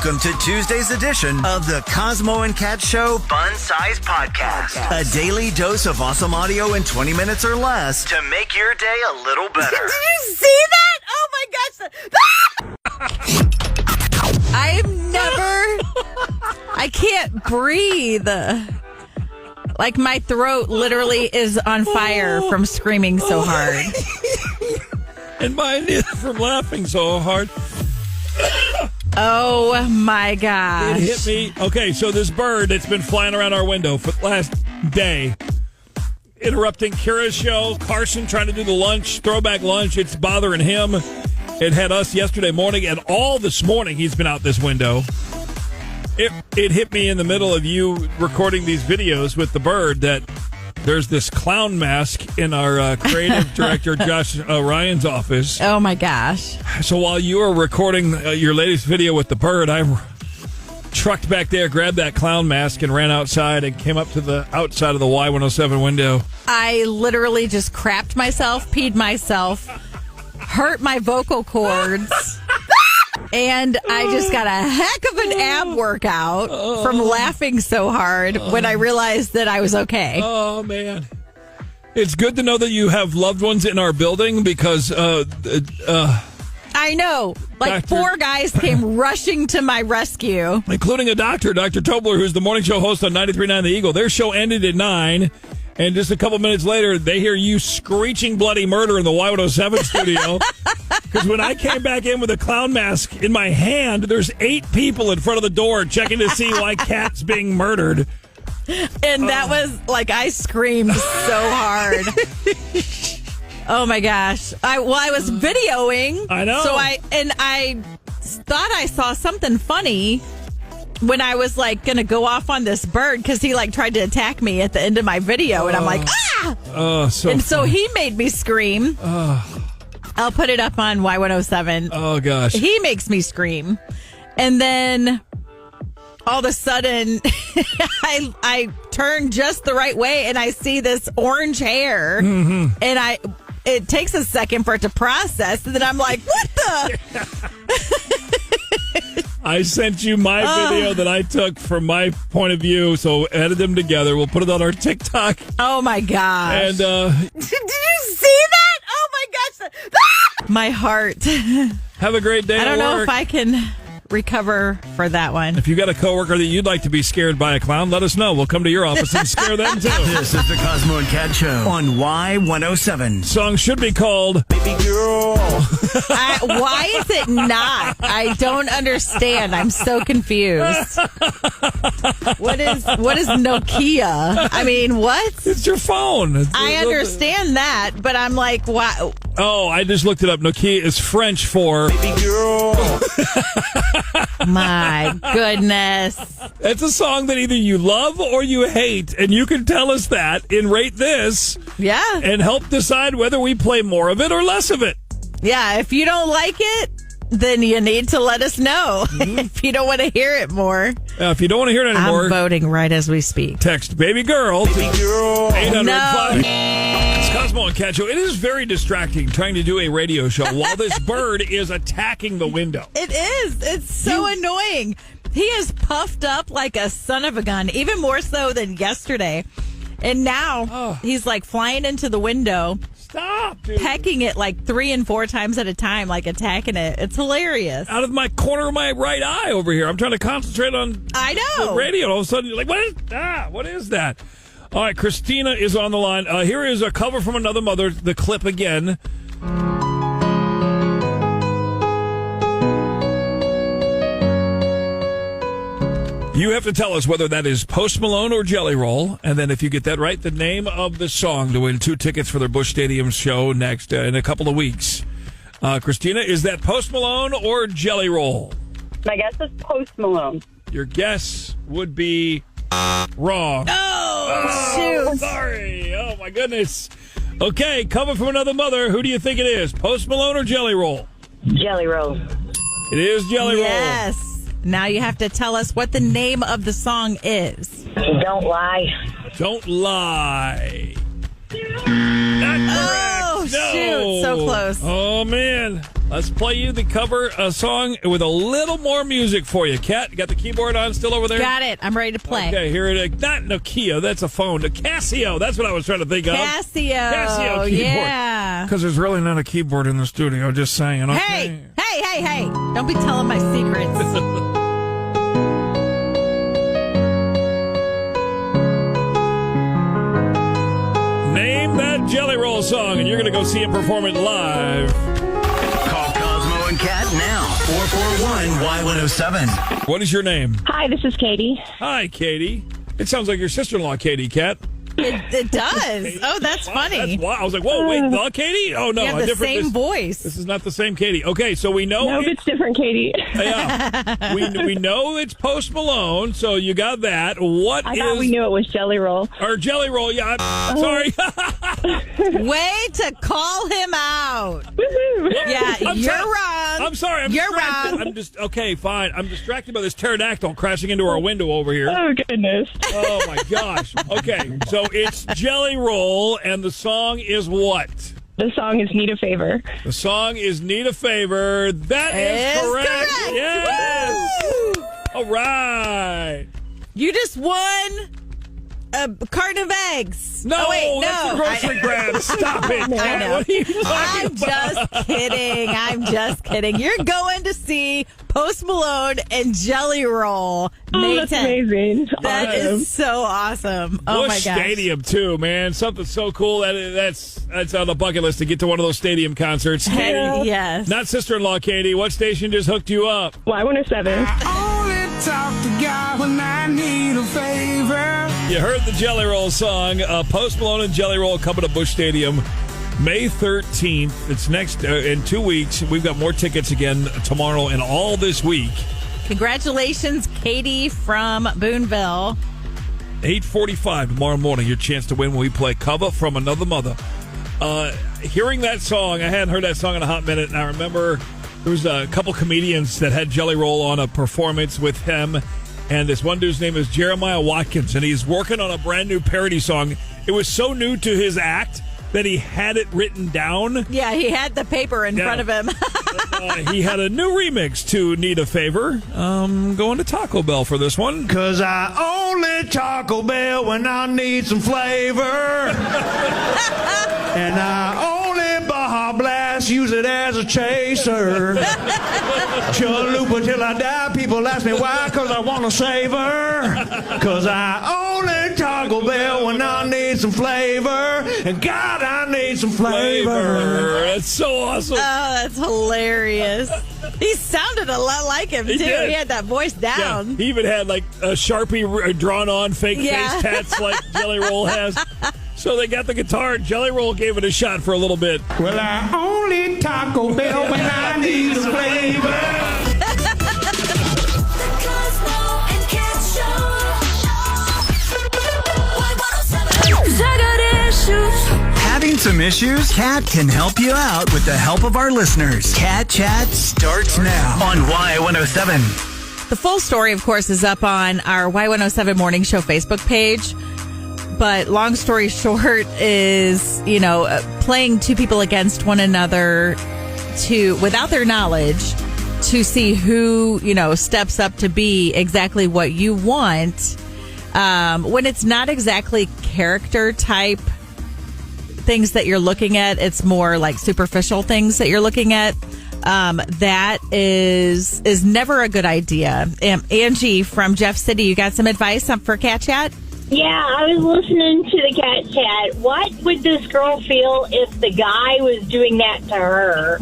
Welcome to Tuesday's edition of the Cosmo and Kat Show Fun Size Podcast. A daily dose of awesome audio in 20 minutes or less to make your day a little better. Did you see that? Oh my gosh. I can't breathe. Like my throat literally is on fire from screaming so hard. And mine is from laughing so hard. Oh my gosh. It hit me. Okay, so this bird that's been flying around our window for the last day, interrupting Kira's show, Carson trying to do the throwback lunch, it's bothering him. It had us yesterday morning, and all this morning he's been out this window. It hit me in the middle of you recording these videos with the bird that there's this clown mask in our creative director, Josh Ryan's office. Oh, my gosh. So while you were recording your latest video with the bird, I trucked back there, grabbed that clown mask, and ran outside and came up to the outside of the Y107 window. I literally just crapped myself, peed myself, hurt my vocal cords. And I just got a heck of an ab workout from laughing so hard when I realized that I was okay. Oh, man. It's good to know that you have loved ones in our building because... I know. Like four guys came rushing to my rescue. Including a doctor, Dr. Tobler, who's the morning show host on 93.9 The Eagle. Their show ended at 9. And just a couple minutes later, they hear you screeching bloody murder in the Y107 studio. Because when I came back in with a clown mask in my hand, there's 8 people in front of the door checking to see why Kat's being murdered. And that was like, I screamed so hard. Oh my gosh. I was videoing. I know. So I thought I saw something funny when I was like going to go off on this bird because he like tried to attack me at the end of my video. And I'm like, ah! So he made me scream. I'll put it up on Y107. Oh, gosh. He makes me scream. And then all of a sudden, I turn just the right way and I see this orange hair. Mm-hmm. And it takes a second for it to process. And then I'm like, what the? I sent you my video that I took from my point of view, so edit them together. We'll put it on our TikTok. Oh, my gosh. And did you see that? Oh, my gosh. My heart. Have a great day. I don't know work. if I can recover for that one. If you got a coworker that you'd like to be scared by a clown, let us know. We'll come to your office and scare them too. This is the Cosmo and Kat Show on Y107. Song should be called Baby Girl. Why is it not? I don't understand. I'm so confused. What is Nokia? I mean, what? It's your phone. I understand that, but I'm like, wow. Oh, I just looked it up. Nokia is French for Baby Girl. My goodness. It's a song that either you love or you hate, and you can tell us that and rate this. Yeah. And help decide whether we play more of it or less of it. Yeah, if you don't like it, then you need to let us know. Mm-hmm. If you don't want to hear it more. If you don't want to hear it anymore. I'm voting right as we speak. Text Baby Girl to 800 No. It's Cosmo and Kat Show. It is very distracting trying to do a radio show while this bird is attacking the window. It is. It's so annoying. He is puffed up like a son of a gun, even more so than yesterday. And now he's like flying into the window. Stop, dude. Pecking it like 3 and 4 times at a time, like attacking it. It's hilarious. Out of my corner of my right eye over here. I'm trying to concentrate on the radio. And all of a sudden, you're like, what is that? All right, Christina is on the line. Here is a cover from Another Mother, the clip again. You have to tell us whether that is Post Malone or Jelly Roll. And then if you get that right, the name of the song to win 2 tickets for their Busch Stadium show next in a couple of weeks. Christina, is that Post Malone or Jelly Roll? My guess is Post Malone. Your guess would be wrong. Oh, shoot. Sorry. Oh, my goodness. Okay, cover from Another Mother. Who do you think it is? Post Malone or Jelly Roll? Jelly Roll. It is Jelly Roll. Yes. Now you have to tell us what the name of the song is. Don't lie. Don't lie. Not correct. Oh, no. shoot. So close. Oh, man. Let's play you the cover song with a little more music for you. Kat, you got the keyboard on still over there? Got it. I'm ready to play. Okay, here it is. Not Nokia, that's a phone. The Casio, that's what I was trying to think of. Casio keyboard. Yeah. Because there's really not a keyboard in the studio, just saying. Okay. Hey. Don't be telling my secrets. Name that Jelly Roll song, and you're going to go see him perform it live. Call Cosmo and Kat now. 441-Y107. What is your name? Hi, this is Katie. Hi, Katie. It sounds like your sister-in-law, Katie, Kat. It does. Oh, that's funny. That's wild. I was like, whoa, wait, the Katie? Oh, no. You have the same voice. This is not the same Katie. Okay, so we know. Nope, it's different, Katie. Yeah. we know it's Post Malone, so you got that. I thought we knew it was Jelly Roll. Or Jelly Roll, yeah. Sorry. Way to call him out. Woohoo! Yeah, you're wrong. I'm sorry. You're distracted. wrong. Okay, fine. I'm distracted by this pterodactyl crashing into our window over here. Oh, goodness. Oh, my gosh. Okay, so it's Jelly Roll, and the song is what? The song is Need a Favor. The song is Need a Favor. That is correct. Yes. Woo! All right. You just won a carton of eggs. No, oh, wait, that's no. a grocery grab. Stop it. I know. What are you talking I'm just kidding. You're going to see Post Malone and Jelly Roll. Oh, that's amazing. That is so awesome. Oh, Busch my gosh. Stadium, too, man. Something so cool. That's on the bucket list to get to one of those stadium concerts. Katie, yes. Not sister-in-law, Katie. What station just hooked you up? Y107. Only talk to God when I need a favor. You heard the Jelly Roll song. Post Malone and Jelly Roll coming to Busch Stadium May 13th. It's next in 2 weeks. We've got more tickets again tomorrow and all this week. Congratulations, Katie from Boonville. 8:45 tomorrow morning. Your chance to win when we play Cover from Another Mother. Hearing that song, I hadn't heard that song in a hot minute, and I remember there was a couple comedians that had Jelly Roll on a performance with him, and this one dude's name is Jeremiah Watkins, and he's working on a brand new parody song. It was so new to his act that he had it written down. Yeah, he had the paper in front of him. He had a new remix to Need a Favor. Going to Taco Bell for this one. 'Cause I only Taco Bell when I need some flavor. And I only Baja Blast, use it as a chaser. Chalupa till I die, people ask me why, 'cause I want to savor. 'Cause I only Taco Bell when I need some flavor. And God, I need some flavor. That's so awesome. Oh, that's hilarious. He sounded a lot like him, too. did. He had that voice down. Yeah, he even had like a Sharpie drawn on fake face tats like Jelly Roll has. So they got the guitar. Jelly Roll gave it a shot for a little bit. Well, I only Taco Bell when I need some flavor. Having some issues? Kat can help you out with the help of our listeners. Kat Chat starts now on Y107. The full story, of course, is up on our Y107 Morning Show Facebook page. But long story short is, playing two people against one another without their knowledge to see who, steps up to be exactly what you want. When it's not exactly character type things that you're looking at, it's more like superficial things that you're looking at. That is never a good idea. Angie from Jeff City, you got some advice for Cat Chat? Yeah, I was listening to the Cat Chat. What would this girl feel if the guy was doing that to her?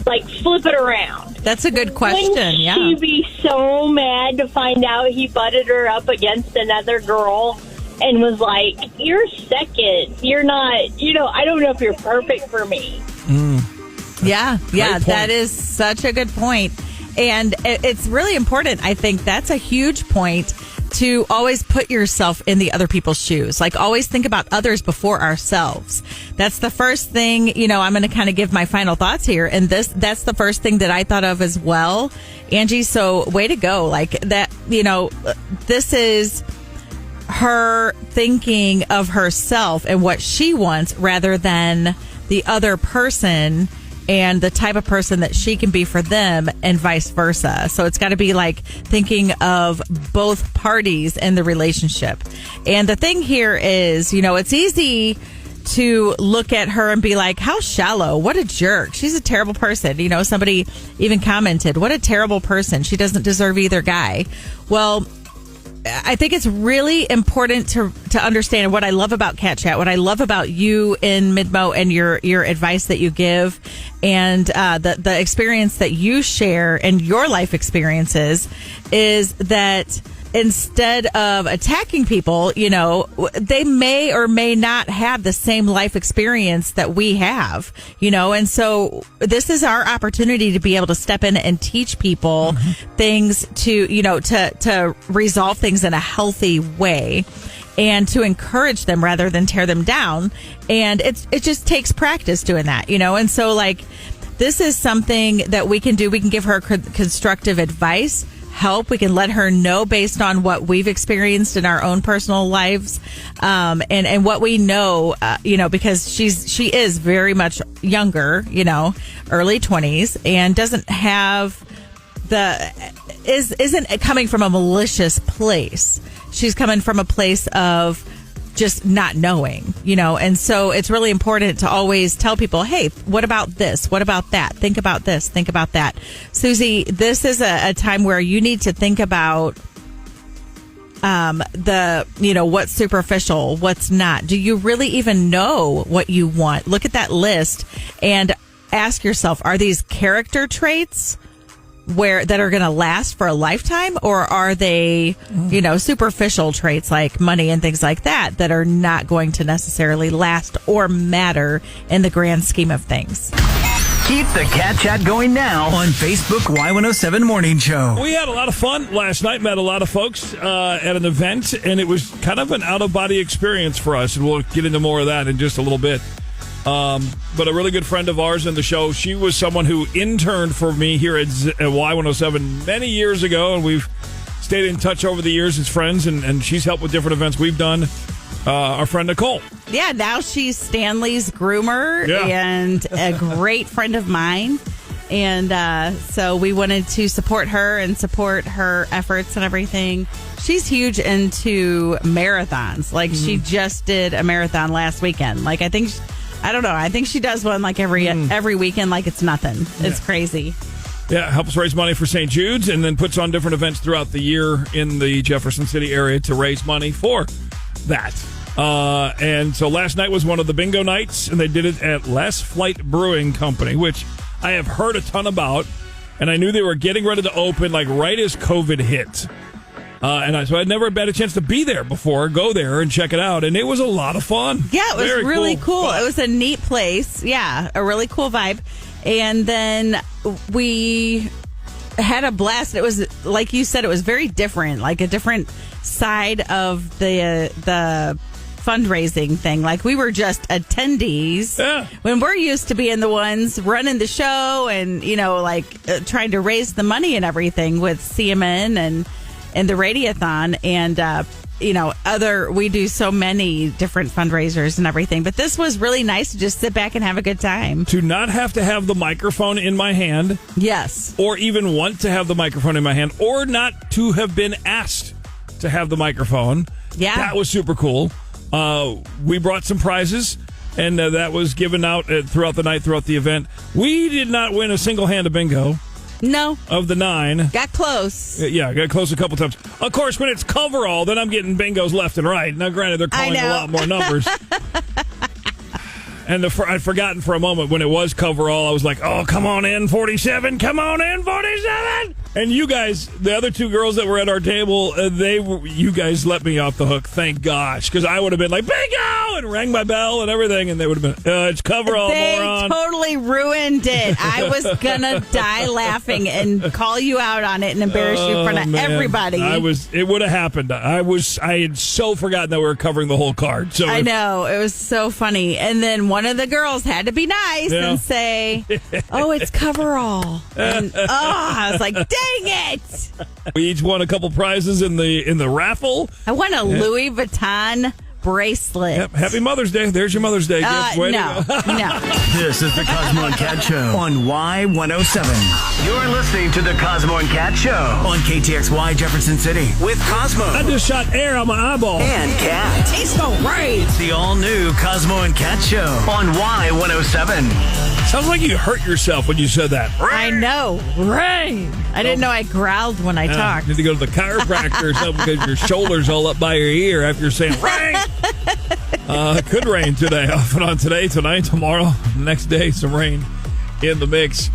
Like, flip it around. That's a good question. Wouldn't yeah. she be so mad to find out he butted her up against another girl and was like, you're second. You're not, I don't know if you're perfect for me. Yeah, that is such a good point. And it's really important. I think that's a huge point to always put yourself in the other people's shoes. Like, always think about others before ourselves. That's the first thing, I'm going to kind of give my final thoughts here. And that's the first thing that I thought of as well. Angie, so way to go. Like that, this is her thinking of herself and what she wants rather than the other person and the type of person that she can be for them and vice versa. So it's got to be like thinking of both parties in the relationship. And the thing here is, it's easy to look at her and be like, how shallow, what a jerk. She's a terrible person. Somebody even commented, what a terrible person. She doesn't deserve either guy. Well, I think it's really important to understand what I love about Cat Chat, what I love about you in Midmo and your advice that you give, and the experience that you share and your life experiences is that instead of attacking people, they may or may not have the same life experience that we have, and so this is our opportunity to be able to step in and teach people things to resolve things in a healthy way and to encourage them rather than tear them down. And it just takes practice doing that, and so like this is something that we can do. We can give her constructive advice, help. We can let her know based on what we've experienced in our own personal lives, and what we know, because she is very much younger, early 20s, and doesn't have isn't coming from a malicious place. She's coming from a place of just not knowing, and so it's really important to always tell people, hey, what about this? What about that? Think about this. Think about that. Susie, this is a time where you need to think about what's superficial, what's not. Do you really even know what you want? Look at that list and ask yourself, are these character traits that are going to last for a lifetime, or are they, superficial traits like money and things like that are not going to necessarily last or matter in the grand scheme of things? Keep the Cat Chat going now on Facebook Y107 Morning Show. We had a lot of fun last night, met a lot of folks at an event, and it was kind of an out-of-body experience for us, and we'll get into more of that in just a little bit. But a really good friend of ours in the show, she was someone who interned for me here at Y107 many years ago, and we've stayed in touch over the years as friends, and she's helped with different events we've done. Our friend Nicole. Yeah, now she's Stanley's groomer and a great friend of mine. And so we wanted to support her and support her efforts and everything. She's huge into marathons. Like, she just did a marathon last weekend. Like, I think she does one like every weekend like it's nothing. It's crazy. Yeah, helps raise money for St. Jude's and then puts on different events throughout the year in the Jefferson City area to raise money for that. And so last night was one of the bingo nights, and they did it at Last Flight Brewing Company, which I have heard a ton about, and I knew they were getting ready to open like right as COVID hit. So I'd never had a chance to be there before, go there and check it out. And it was a lot of fun. Yeah, it was Very really cool. Fun. It was a neat place. Yeah, a really cool vibe. And then we had a blast. It was, like you said, it was very different, like a different side of the fundraising thing. Like, we were just attendees when we're used to being the ones running the show and, trying to raise the money and everything with CMN and the Radiothon and, we do so many different fundraisers and everything. But this was really nice to just sit back and have a good time. To not have to have the microphone in my hand. Yes. Or even want to have the microphone in my hand, or not to have been asked to have the microphone. Yeah. That was super cool. We brought some prizes, and that was given out throughout the night, throughout the event. We did not win a single hand of bingo. No. Of the 9. Got close. Yeah, got close a couple times. Of course, when it's coverall, then I'm getting bingos left and right. Now, granted, they're calling a lot more numbers. And I'd forgotten for a moment when it was coverall. I was like, oh, come on in, 47. Come on in, 47. And you guys, the other two girls that were at our table, you guys let me off the hook. Thank gosh. Because I would have been like, bingo! And rang my bell and everything. And they would have been, it's coverall, moron. They totally ruined it. I was going to die laughing and call you out on it and embarrass you in front of everybody. It would have happened. I had so forgotten that we were covering the whole card. So I know. It was so funny. And then one of the girls had to be nice and say, oh, it's coverall. And I was like, dang it. We each won a couple prizes in the raffle. I won a Louis Vuitton bracelet. Yep. Happy Mother's Day. There's your Mother's Day gift. Way No. to go. No. This is the Cosmo and Kat Show on Y107. You're listening to the Cosmo and Kat Show on KTXY Jefferson City with Cosmo I just shot air on my eyeball. and Kat. Tastes so right. It's the all-new Cosmo and Kat Show on Y107. Sounds like you hurt yourself when you said that. I know. Rain. I didn't know I growled when I talked. You need to go to the chiropractor or something because your shoulder's all up by your ear after you're saying rain. Could rain today. Off and on today, tonight, tomorrow, next day, some rain in the mix.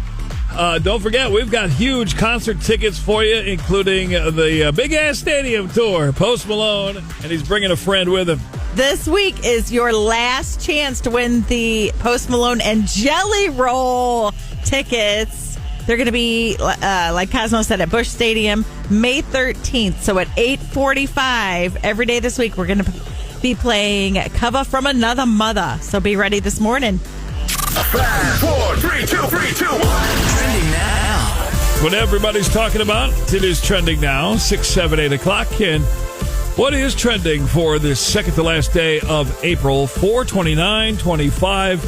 Don't forget, we've got huge concert tickets for you, including the Big Ass Stadium Tour. Post Malone, and he's bringing a friend with him. This week is your last chance to win the Post Malone and Jelly Roll tickets. They're going to be, like Cosmo said, at Busch Stadium, May 13th. So at 8:45 every day this week, we're going to be playing Cover from Another Mother. So be ready this morning. 5, 4, 3, 2, 3, 2, 1. Trending now. What everybody's talking about, it is trending now, 6, 7, 8 o'clock. And what is trending for this second to last day of April, 4/29/25?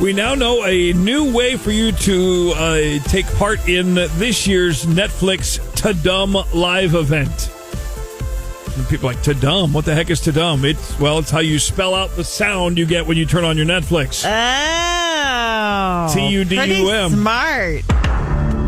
We now know a new way for you to take part in this year's Netflix Ta-Dum live event. And people are like, Ta-Dum? What the heck is Ta-Dum? It's how you spell out the sound you get when you turn on your Netflix. Oh. Tudum. Pretty smart.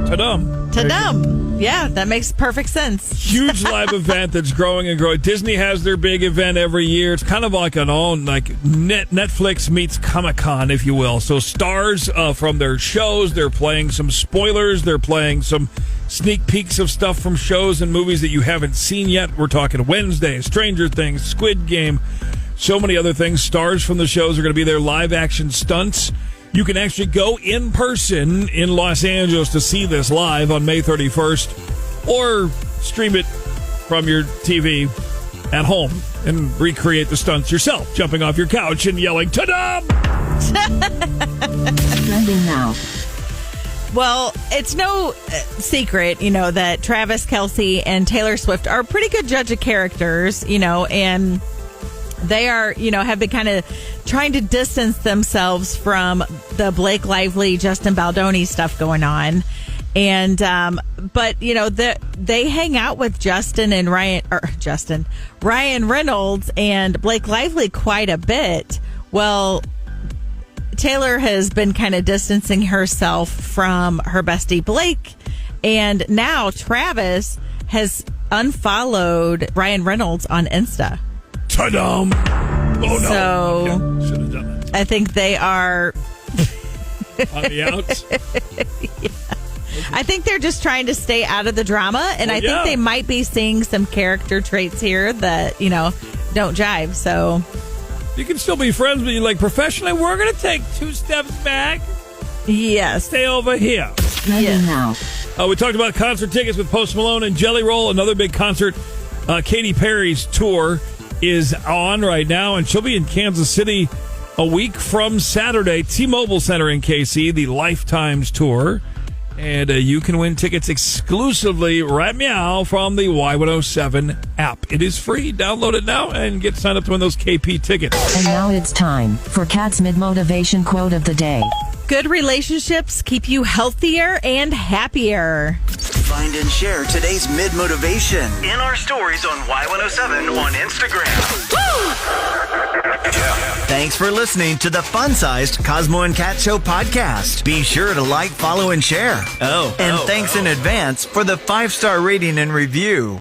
Ta-Dum. Ta-dum. Yeah, that makes perfect sense. Huge live event that's growing and growing. Disney has their big event every year. It's kind of like an own, Netflix meets Comic-Con, if you will. So stars from their shows, they're playing some spoilers, they're playing some sneak peeks of stuff from shows and movies that you haven't seen yet. We're talking Wednesday, Stranger Things, Squid Game, so many other things. Stars from the shows are going to be there, live action stunts. You can actually go in person in Los Angeles to see this live on May 31st or stream it from your TV at home and recreate the stunts yourself, jumping off your couch and yelling, Ta-Dum! Trending now. Well, it's no secret, that Travis Kelce and Taylor Swift are a pretty good judge of characters, and they are, have been kind of trying to distance themselves from the Blake Lively, Justin Baldoni stuff going on. And, but, they hang out with Ryan Reynolds and Blake Lively quite a bit. Well, Taylor has been kind of distancing herself from her bestie Blake. And now Travis has unfollowed Ryan Reynolds on Insta. Ta-dum! Oh, no. So, yeah, should have done it. I think they are on the outs. Yeah. I think they're just trying to stay out of the drama, and I think they might be seeing some character traits here that, don't jive. So you can still be friends, but you're professionally, we're going to take 2 steps back. Yes. Stay over here. Trending now. We talked about concert tickets with Post Malone and Jelly Roll, another big concert. Katy Perry's tour is on right now, and she'll be in Kansas City a week from Saturday. T-Mobile Center in KC, the Lifetimes Tour. And you can win tickets exclusively right meow from the Y107 app. It is free. Download it now and get signed up to win those KP tickets. And now it's time for Kat's mid-motivation quote of the day. Good relationships keep you healthier and happier. Find and share today's mid-motivation in our stories on Y107 on Instagram. Thanks for listening to the fun-sized Cosmo and Kat Show podcast. Be sure to like, follow, and share. Thanks in advance for the 5-star rating and review.